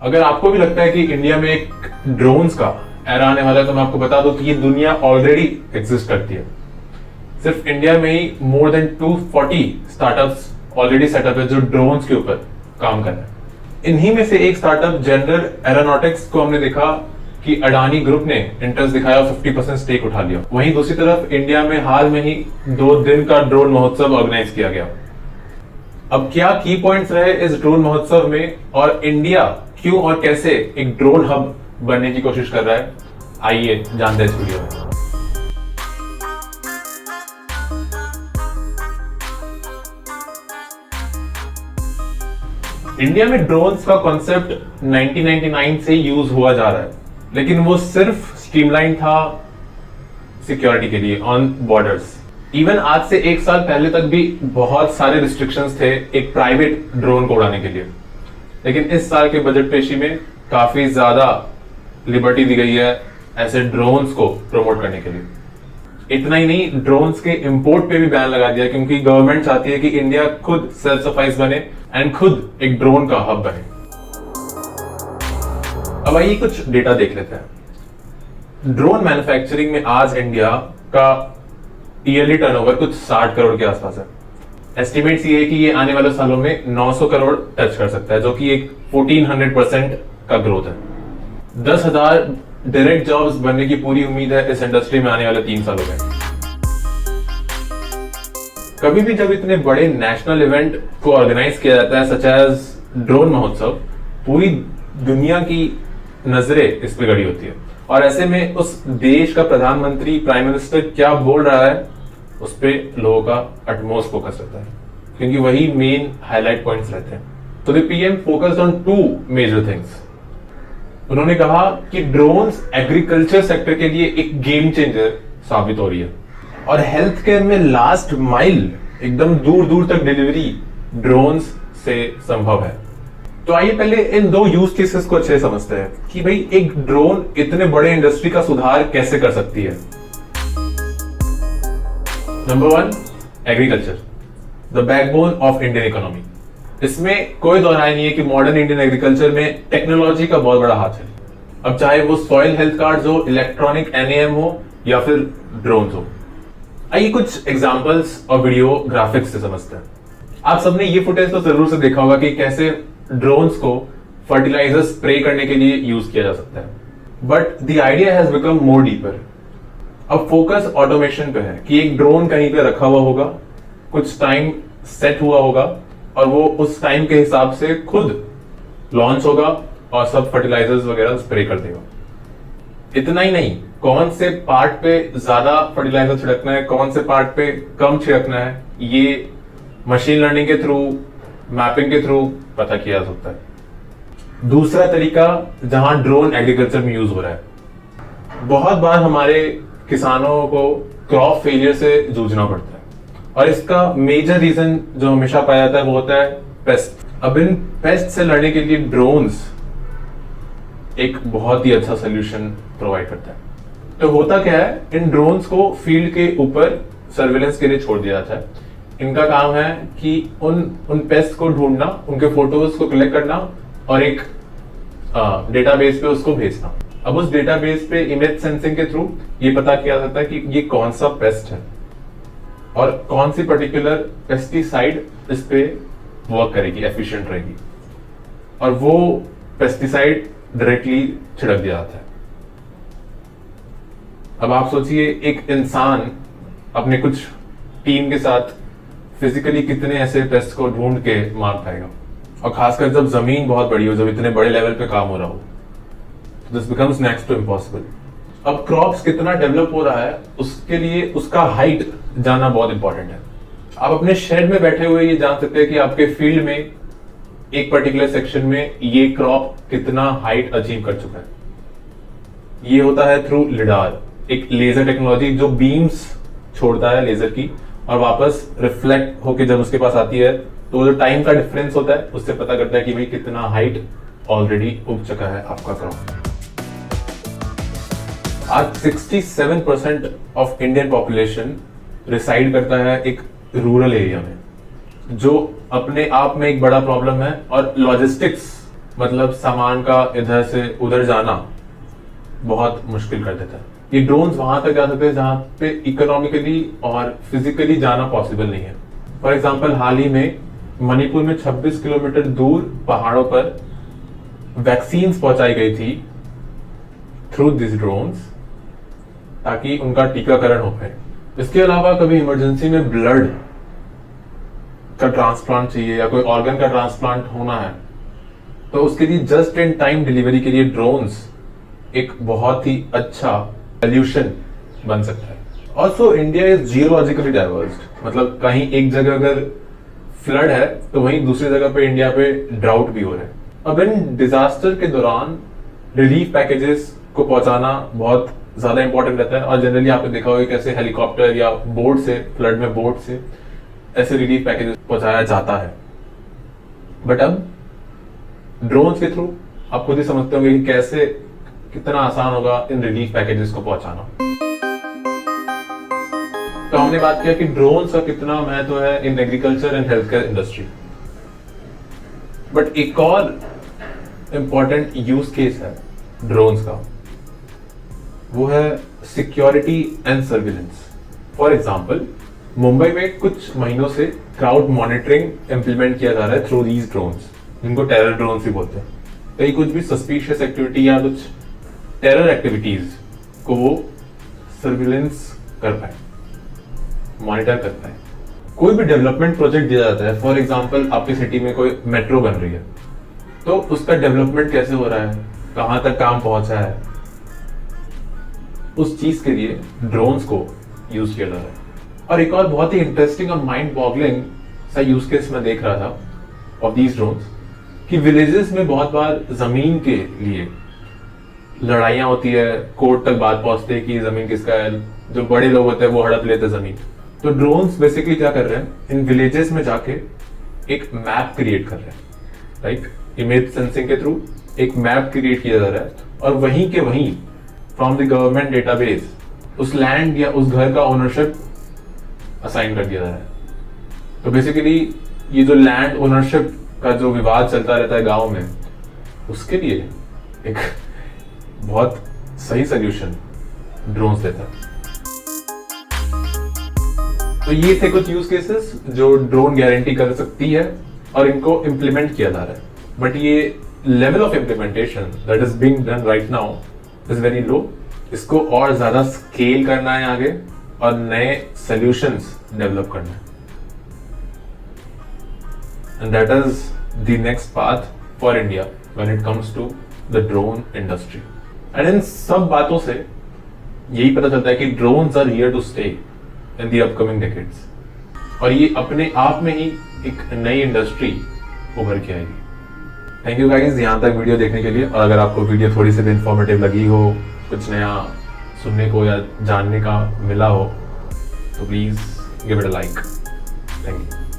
अगर आपको भी लगता है कि इंडिया में एक ड्रोन्स का एरा आने वाला है, तो मैं आपको बता दूं कि ये दुनिया ऑलरेडी एग्जिस्ट करती है। सिर्फ इंडिया में ही more than 240 startups already set up है जो ड्रोन्स के ऊपर काम कर रहे हैं। इन्हीं में से एक स्टार्टअप जनरल एरोनॉटिक्स को हमने देखा कि अडानी ग्रुप ने इंटरेस्ट दिखाया और 50% स्टेक उठा लिया। वहीं दूसरी तरफ इंडिया में हाल में ही 2 दिन का ड्रोन महोत्सव ऑर्गेनाइज किया गया। अब क्या की पॉइंट्स रहे इस ड्रोन महोत्सव में, और इंडिया क्यों और कैसे एक ड्रोन हब बनने की कोशिश कर रहा है, आइए जानते हैं इस वीडियो में। इंडिया में ड्रोन्स का कॉन्सेप्ट 1999 से यूज हुआ जा रहा है, लेकिन वो सिर्फ स्ट्रीमलाइन था सिक्योरिटी के लिए ऑन बॉर्डर्स। इवन आज से 1 साल पहले तक भी बहुत सारे रिस्ट्रिक्शंस थे एक प्राइवेट ड्रोन को उड़ाने के लिए, लेकिन इस साल के बजट पेशी में काफी ज्यादा लिबर्टी दी गई है ऐसे ड्रोन्स को प्रमोट करने के लिए। इतना ही नहीं, ड्रोन्स के इंपोर्ट पे भी बैन लगा दिया, क्योंकि गवर्नमेंट चाहती है कि इंडिया खुद सेल्फ सफाइज बने एंड खुद एक ड्रोन का हब बने। अब आइए कुछ डेटा देख लेते हैं। ड्रोन मैन्युफैक्चरिंग में आज इंडिया का ईयरली टर्नओवर कुछ 60 करोड़ के आसपास है। एस्टिमेट्स ये है कि ये आने वाले सालों में 900 करोड़ टच कर सकता है, जो कि एक 1400% का ग्रोथ है। 10,000 डायरेक्ट जॉब्स बनने की पूरी उम्मीद है इस इंडस्ट्री में आने वाले 3 सालों में। कभी भी जब इतने बड़े नेशनल इवेंट को ऑर्गेनाइज किया जाता है सच एज ड्रोन महोत्सव, पूरी दुनिया की नजरें इस पे गड़ी होती है, और ऐसे में उस देश का प्रधानमंत्री, प्राइम मिनिस्टर क्या बोल रहा है उस पे लोगों का अटमोस्ट फोकस रहता है, क्योंकि वही मेन हाईलाइट पॉइंट्स रहते हैं। तो the PM focused on 2 major things. उन्होंने कहा कि ड्रोन्स एग्रीकल्चर सेक्टर के लिए एक गेम चेंजर साबित हो रही है, और हेल्थ केयर में लास्ट माइल एकदम दूर दूर तक डिलीवरी ड्रोन्स से संभव है। तो आइए पहले इन 2 यूज केसेस को अच्छे समझते हैं कि भाई एक ड्रोन इतने बड़े इंडस्ट्री का सुधार कैसे कर सकती है। Number 1, agriculture, the backbone of Indian economy. इसमें कोई दो राय नहीं है कि मॉडर्न इंडियन एग्रीकल्चर में टेक्नोलॉजी का बहुत बड़ा हाथ है। अब चाहे वो सॉइल हेल्थ कार्ड्स हो, इलेक्ट्रॉनिक एनएएम हो, या फिर ड्रोन्स हो। आइए कुछ एग्जांपल्स और वीडियो ग्राफिक्स से समझते हैं। आप सबने ये फुटेज तो जरूर से देखा होगा कि कैसे ड्रोन्स को फर्टिलाइजर स्प्रे करने के लिए यूज किया जा सकता है, but the idea has become more deeper. अब फोकस ऑटोमेशन पे है कि एक ड्रोन कहीं पे रखा हुआ होगा, कुछ टाइम सेट हुआ होगा, और वो उस टाइम के हिसाब से खुद लॉन्च होगा और सब फर्टिलाइजर्स वगैरह स्प्रे कर देगा। इतना ही नहीं, कौन से पार्ट पे ज्यादा फर्टिलाइजर छिड़कना है, कौन से पार्ट पे कम छिड़कना है, ये मशीन लर्निंग के थ्रू, मैपिंग के थ्रू पता किया जा सकता है। दूसरा तरीका जहां ड्रोन एग्रीकल्चर में यूज हो रहा है, बहुत बार हमारे किसानों को क्रॉप फेलियर से जूझना पड़ता है, और इसका मेजर रीजन जो हमेशा पाया जाता है वो होता है पेस्ट। अब इन पेस्ट से लड़ने के लिए ड्रोन्स एक बहुत ही अच्छा सोल्यूशन प्रोवाइड करता है। तो होता क्या है, इन ड्रोन्स को फील्ड के ऊपर सर्वेलेंस के लिए छोड़ दिया जाता है। इनका काम है कि उन पेस्ट को ढूंढना, उनके फोटोज को कलेक्ट करना और एक डेटाबेस पे उसको भेजना। अब उस डेटाबेस पे इमेज सेंसिंग के थ्रू ये पता किया जाता है कि ये कौन सा पेस्ट है और कौन सी पर्टिकुलर पेस्टिसाइड इस पे वर्क करेगी, एफिशिएंट रहेगी, और वो पेस्टिसाइड डायरेक्टली छिड़क दिया जाता है। अब आप सोचिए एक इंसान अपने कुछ टीम के साथ फिजिकली कितने ऐसे पेस्ट को ढूंढ के मार पाएगा, और खासकर जब जमीन बहुत बड़ी हो, जब इतने बड़े लेवल पे काम हो रहा हो, this becomes next to impossible. अब क्रॉप्स कितना डेवलप हो रहा है उसके लिए उसका हाइट जानना बहुत इंपॉर्टेंट है। आप अपने शेड में बैठे हुए ये जान सकते हैं कि आपके फील्ड में एक पर्टिकुलर सेक्शन में ये क्रॉप कितना हाइट अचीव कर चुका है। ये होता है थ्रू लिडार, एक लेजर टेक्नोलॉजी जो बीम्स छोड़ता है लेजर की, और वापस रिफ्लेक्ट होके जब उसके पास आती है तो जो टाइम का डिफरेंस होता है उससे पता करता है कि भाई कितना हाइट ऑलरेडी उग चुका है आपका क्रॉप। आज 67% ऑफ इंडियन पॉपुलेशन रिसाइड करता है एक रूरल एरिया में, जो अपने आप में एक बड़ा प्रॉब्लम है, और लॉजिस्टिक्स मतलब सामान का इधर से उधर जाना बहुत मुश्किल कर देता है। ये ड्रोन्स वहां तक जा सकते हैं जहां पे इकोनॉमिकली और फिजिकली जाना पॉसिबल नहीं है। फॉर एग्जाम्पल हाल ही में मणिपुर में 26 किलोमीटर दूर पहाड़ों पर वैक्सीन्स पहुंचाई गई थी थ्रू दिस ड्रोन्स, ताकि उनका टीकाकरण हो पाए। इसके अलावा कभी इमरजेंसी में ब्लड का ट्रांसप्लांट चाहिए या कोई ऑर्गन का ट्रांसप्लांट होना है, तो उसके लिए जस्ट इन टाइम डिलीवरी के लिए ड्रोन्स एक बहुत ही अच्छा सोल्यूशन बन सकता है। Also India is geologically divorced, मतलब कहीं एक जगह अगर फ्लड है तो वहीं दूसरी जगह पे इंडिया पे ड्राउट भी हो रहा है। अब इन डिजास्टर के दौरान रिलीफ पैकेजेस को पहुंचाना बहुत ज्यादा इंपॉर्टेंट रहता है, और जनरली आपने देखा होगा कैसे हेलीकॉप्टर या बोट से, फ्लड में बोट से ऐसे रिलीफ पैकेजेस पहुंचाया जाता है। बट अब ड्रोन्स के थ्रू आप खुद ही समझते होंगे कि कैसे कितना आसान होगा इन रिलीफ पैकेजेस को पहुंचाना। तो हमने बात किया कि ड्रोन्स का कितना महत्व है in agriculture and health care industry. But एक और इंपॉर्टेंट यूज केस है ड्रोन्स का, वो है security and surveillance. For example Mumbai में कुछ महीनों से क्राउड मॉनिटरिंग इंप्लीमेंट किया जा रहा है थ्रू दीज ड्रोन्स, जिनको टेरर ड्रोन्स भी बोलते हैं। कहीं कुछ भी सस्पिशियस एक्टिविटी या कुछ टेरर एक्टिविटीज को वो सर्विलेंस कर पाए, मॉनिटर कर पाए। कोई भी डेवलपमेंट प्रोजेक्ट दिया जाता है, फॉर एग्जांपल आपकी सिटी में कोई मेट्रो बन रही है, तो उसका डेवलपमेंट कैसे हो रहा है, कहां तक काम पहुंचा है, उस चीज के लिए ड्रोन्स को यूज किया जा रहा है। और एक और बहुत ही इंटरेस्टिंग और माइंड बॉगलिंग सा यूज केस मैं देख रहा था ऑफ दीज ड्रोन्स, कि विलेजेस में बहुत बार जमीन के लिए लड़ाइयां होती है, कोर्ट तक बात पहुंचती है कि जमीन किसका है, जो बड़े लोग होते हैं वो हड़प लेते हैं जमीन। तो ड्रोन्स बेसिकली क्या कर रहे हैं, इन विलेजेस में जाके एक मैप क्रिएट कर रहे हैं, राइट। इमेज सेंसिंग के थ्रू एक मैप क्रिएट किया जा रहा है, और वहीं के वहीं फ्रॉम द गवर्नमेंट डेटाबेस उस लैंड या उस घर का ओनरशिप असाइन कर दिया जा रहा है। तो बेसिकली ये जो लैंड ओनरशिप का जो विवाद चलता रहता है गांव में, उसके लिए एक बहुत सही सोल्यूशन ड्रोन्स देता है। तो ये थे कुछ यूज केसेस जो ड्रोन गारंटी कर सकती है और इनको इंप्लीमेंट किया जा रहा है। बट ये level of implementation that is being done right now is very low. इसको और ज्यादा स्केल करना है आगे, और नए सॉल्यूशंस डेवलप करना है, and that is the next path for India when it comes to the drone industry. And इन सब बातों से यही पता चलता है कि drones are here to stay in the upcoming decades, और ये अपने आप में ही एक नई इंडस्ट्री उभर के आएगी। थैंक यू गाइस यहाँ तक वीडियो देखने के लिए। और अगर आपको वीडियो थोड़ी सी भी इंफॉर्मेटिव लगी हो, कुछ नया सुनने को या जानने का मिला हो, तो please give it a like. Thank you.